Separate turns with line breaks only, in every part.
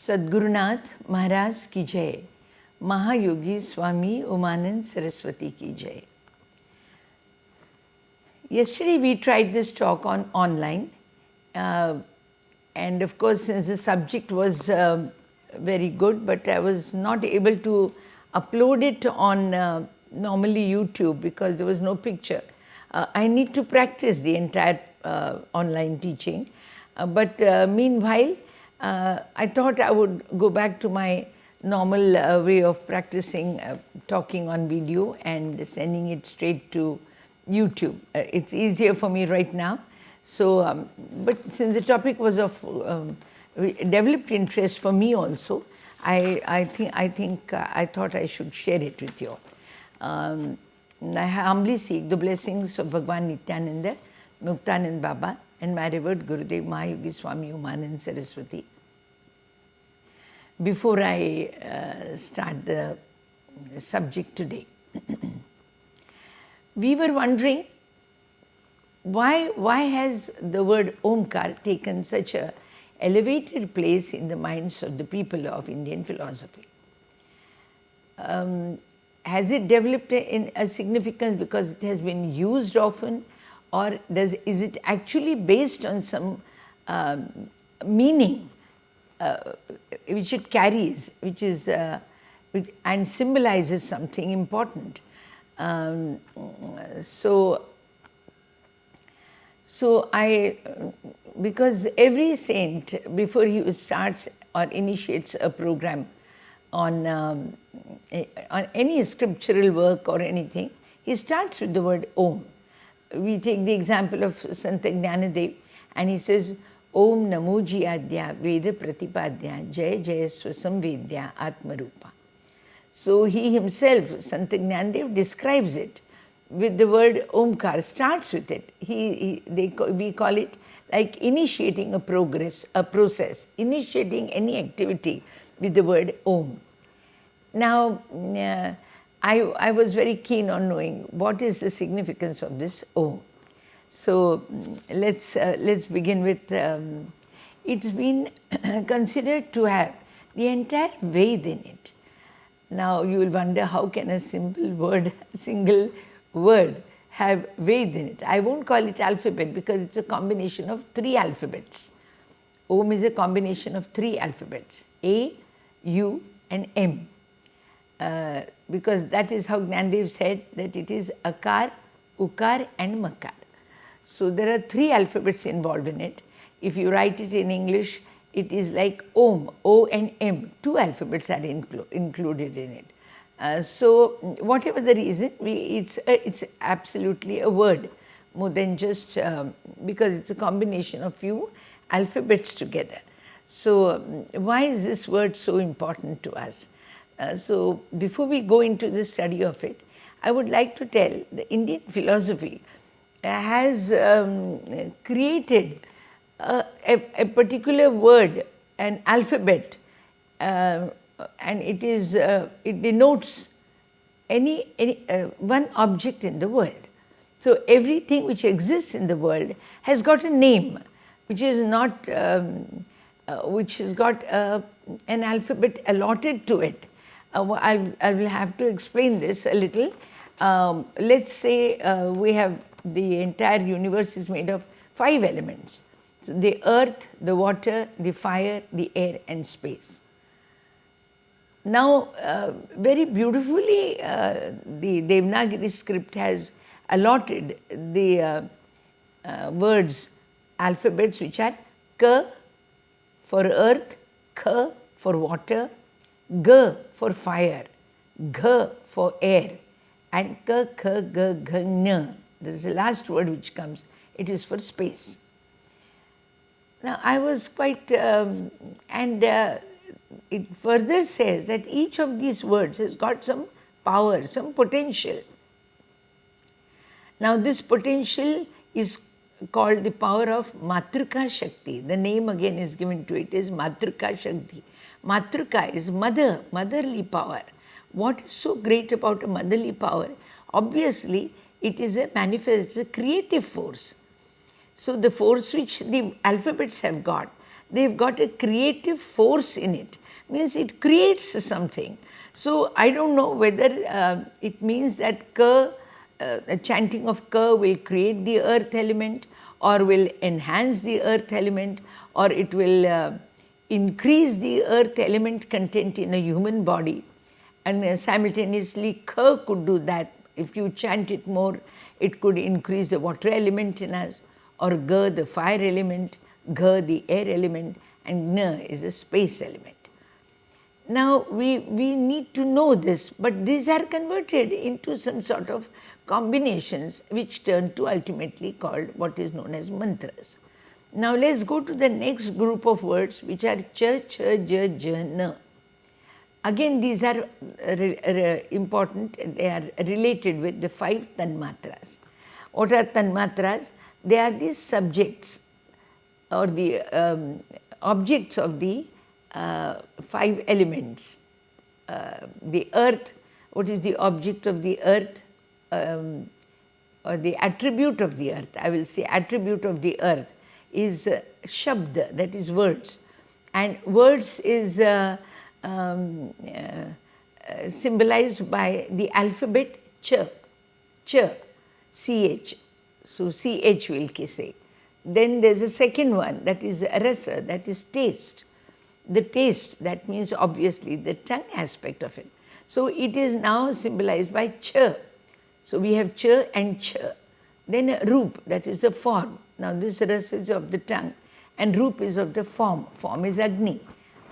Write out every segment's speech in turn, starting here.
सद्गुरुनाथ महाराज की जय, Mahayogi Swami Umanand Saraswati ki jai. Yesterday we tried this talk on online, and of course since the subject was very good, but I was not able to upload it on normally YouTube because there was no picture. I need to practice the entire online teaching, but meanwhile I thought I would go back to my normal way of practicing talking on video and sending it straight to YouTube. It's easier for me right now. So, but since the topic was of developed interest for me also, I thought I should share it with you all. I humbly seek the blessings of Bhagwan Nityananda, Muktanand Baba, and my revered Gurudev Mahayogi Swami Umanand Saraswati. Before I start the subject today, we were wondering why has the word Omkar taken such a elevated place in the minds of the people of Indian philosophy? Has it developed in a significance because it has been used often, or is it actually based on some meaning which it carries, and symbolizes something important? Because every saint, before he starts or initiates a program on any scriptural work or anything, he starts with the word Om. We take the example of Sant Jnanadev, and he says, Om Namo Jiyadya Veda Pratipadya Jaya Jaya Swasamvedya Atmarupa. So he himself, Sant Jnanadev, describes it with the word Omkar, starts with it. We call it like initiating a process, initiating any activity with the word Om. Now, I was very keen on knowing what is the significance of this Om. So let's begin with, it's been considered to have the entire Ved in it. Now you will wonder, how can a single word have Ved in it? I won't call it alphabet because it's a combination of 3 alphabets. Om is a combination of 3 alphabets, A, U and M. Because that is how Jnanadev said that it is Akar, Ukar and Makar. So there are 3 alphabets involved in it. If you write it in English, it is like Om, O and M. 2 alphabets are included in it. So whatever the reason, it's absolutely a word, more than just because it's a combination of few alphabets together. So why is this word so important to us? So before we go into the study of it, I would like to tell the Indian philosophy has created a particular word, an alphabet, and it denotes any one object in the world. So everything which exists in the world has got a name, which is not which has got an alphabet allotted to it. I will have to explain this a little. Let's say we have the entire universe is made of 5 elements. So the earth, the water, the fire, the air and space. Now very beautifully the Devanagari script has allotted the words, alphabets, which are K for earth, K for water, G for fire, G for air, and K, K, G, G, N. This is the last word which comes. It is for space. Now I was quite, it further says that each of these words has got some power, some potential. Now this potential is called the power of Matruka Shakti. The name again is given to it is Matruka Shakti. Matruka is mother, motherly power. What is so great about a motherly power? Obviously, it is a manifest, a creative force. So the force which the alphabets have got, they've got a creative force in it, means it creates something. So I don't know whether it means that the chanting of Ka will create the earth element, or will enhance the earth element, or it will increase the earth element content in a human body. And simultaneously Ka could do that. If you chant it more, it could increase the water element in us, or Ga the fire element, Gha the air element, and Na is the space element. Now we need to know this, but these are converted into some sort of combinations which turn to ultimately called what is known as mantras. Now let us go to the next group of words, which are Cha, Cha, Ja, Ja, Na. Again, these are important, they are related with the 5 tanmatras. What are tanmatras? They are the subjects or the objects of the 5 elements. The earth, what is the object of the earth, or the attribute of the earth, I will say attribute of the earth is shabda, that is words, and words is symbolized by the alphabet Ch, Ch, CH, so CH will say. Then there is a second one, that is rasa, that is taste. The taste, that means obviously the tongue aspect of it. So it is now symbolized by Ch. So we have Ch and Ch. Then Roop, that is the form. Now this rasa is of the tongue and Roop is of the form. Form is Agni,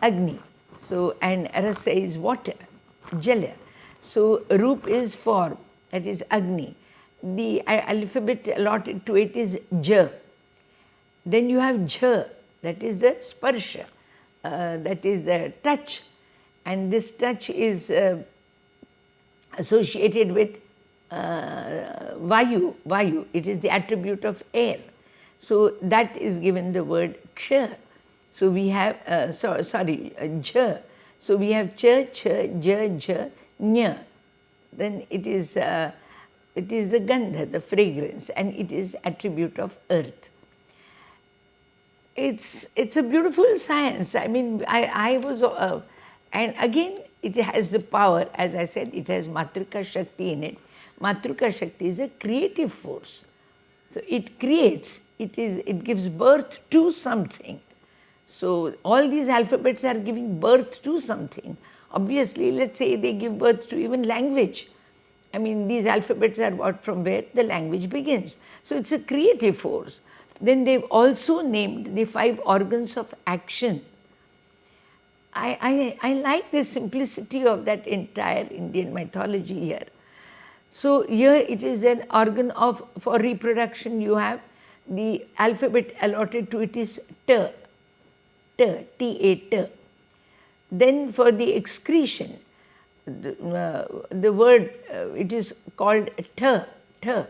Agni. So, and rasa is water, Jala. So Roop is form, that is Agni. The alphabet allotted to it is J. Then you have Jha, that is the sparsha, that is the touch, and this touch is associated with Vayu, Vayu, it is the attribute of air. So that is given the word Ksha. So we have, Jha. So we have Cha, Cha, Ja, Ja, Nya. Then it is the Gandha, the fragrance, and it is attribute of earth. It's a beautiful science. I mean, I was, and again, it has the power, as I said, it has Matrika Shakti in it. Matrika Shakti is a creative force. So it creates, it gives birth to something. So all these alphabets are giving birth to something. Obviously, let's say they give birth to even language. I mean, these alphabets are what, from where the language begins. So it's a creative force. Then they've also named the 5 organs of action. I like the simplicity of that entire Indian mythology here. So here it is an organ of, for reproduction you have the alphabet allotted to it is T, T-A-T. Then for the excretion, the word, it is called T.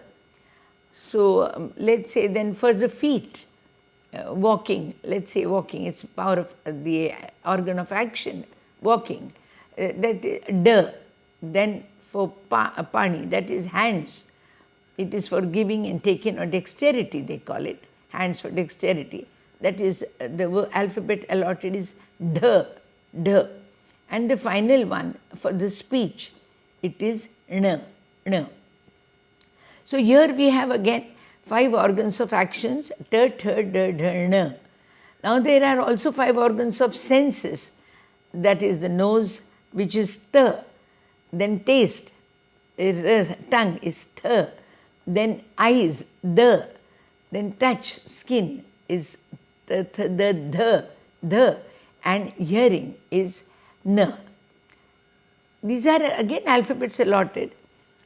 So let's say then for the feet, walking, let's say walking, it's power of the organ of action, walking, that is D. Then for pani, that is hands, it is for giving and taking, or dexterity they call it, hands for dexterity. That is the alphabet allotted is D, D. And the final one for the speech, it is N, N. So here we have again 5 organs of actions, T, T, D, D, N. Now there are also 5 organs of senses, that is the nose, which is T, then taste, tongue is Th, then eyes, D, then touch, skin is the, and hearing is N. These are again alphabets allotted,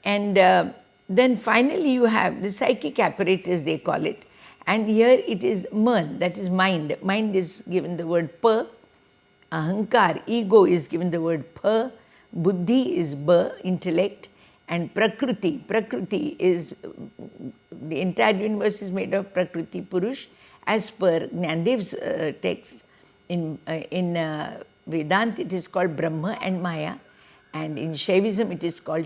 and then finally you have the psychic apparatus they call it, and here it is Man, that is mind. Mind is given the word Pa, Ahankar, ego is given the word Pa, Buddhi is Ba, intellect, and Prakriti. Prakriti is, the entire universe is made of Prakriti Purush as per Gnandev's text. In Vedanta it is called Brahma and Maya, and in Shaivism it is called